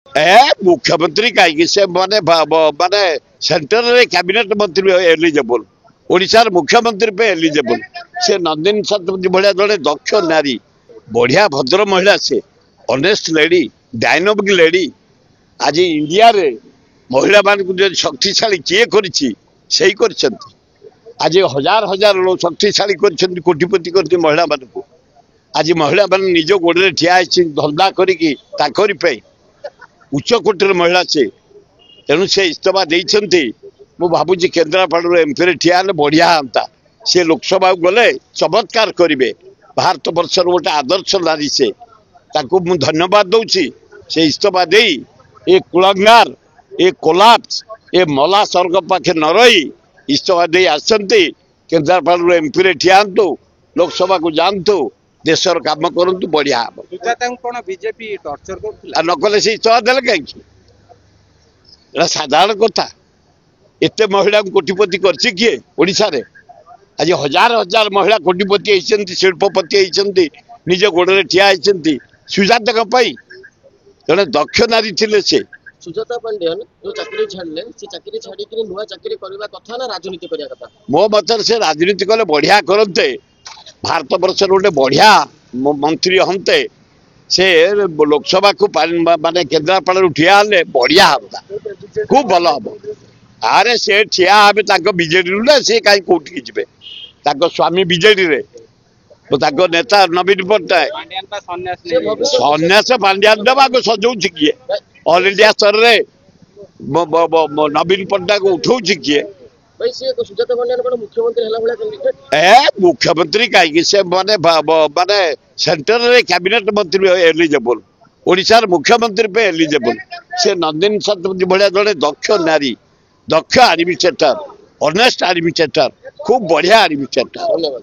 मुख्यमंत्री कहीं से माने माने सेंटर रे कैबिनेट मंत्री एलिजिबल ओडिशार मुख्यमंत्री पे एलिजिबल से नंदिनी शतपथी भाया जड़े दक्ष नारी बढ़िया भद्र महिला से ऑनेस्ट लेडी डायनामिक लेडी आज इंडिया रे महिला मान शक्तिशाली किए कर आज हजार हजार लोग शक्तिशाली कर कोटिपति कर महिला मान आज महिला मान निज गोड़े ठिया धंदा करी उच्च कोटर महिला से तेणु से इस्तफा देते मु भावुँ केन्द्रापड़ा एमपी ठिया बढ़िया हाँ सी लोकसभा गले चमत्कार करेंगे भारत वर्षर गोटे आदर्श नारी से मुझे धन्यवाद दूसरी से इस्तफा दे ए कुलंगार ए कोलाप्स ए मला स्वर्ग पाखे न रही इस्तफा दे आसती केन्द्रापड़ा एमपी ठिया लोकसभा को जातु देशर काम करूँ बढ़िया हम बीजेपी टॉर्चर नकले से इस्तफा देले कहीं साधारण कथा एत महिला कोटिपति करछी किए ओडिशा रे आज हजार हजार महिला कोटिपति होती शिल्पपति होती निज गोड़े ठिया होती सुजाता जड़े दक्ष नारी थे से सुजाता पांडेयन जो चाकरी छाड़ले से चाकरी छाड़ी कि नुआ चाकरी करबा कथा ना राजनीति करिया कथा मो मत से राजनीति कले बढ़िया करते भारत वर्ष गोटे बढ़िया मंत्री हमते से लोकसभा को माने केन्द्रापड़ा ठिया बढ़िया हम खूब भल हम अरे से ठिया हे बीजेडी ना सी कहीं कौटी जी स्वामी बीजेडी रे तो नेता नवीन पट्टनायक सन्यास पांड्यान देवा सजाऊ किए ऑल इंडिया स्तर रे नवीन पट्टनायक उठाऊ किए सुजाता पांडेयन मुख्यमंत्री हला भला कैंडिडेट मुख्यमंत्री कहीं से माने माने सेंटर रे कैबिनेट मंत्री एलिजिबल ओडिशार मुख्यमंत्री पे एलिजिबल से नंदिनी शतपथी भाया जड़े दक्ष नारी दक्ष एडमिनिस्ट्रेटर ऑनेस्ट एडमिनिस्ट्रेटर खूब बढ़िया एडमिनिस्ट्रेटर धन्यवाद।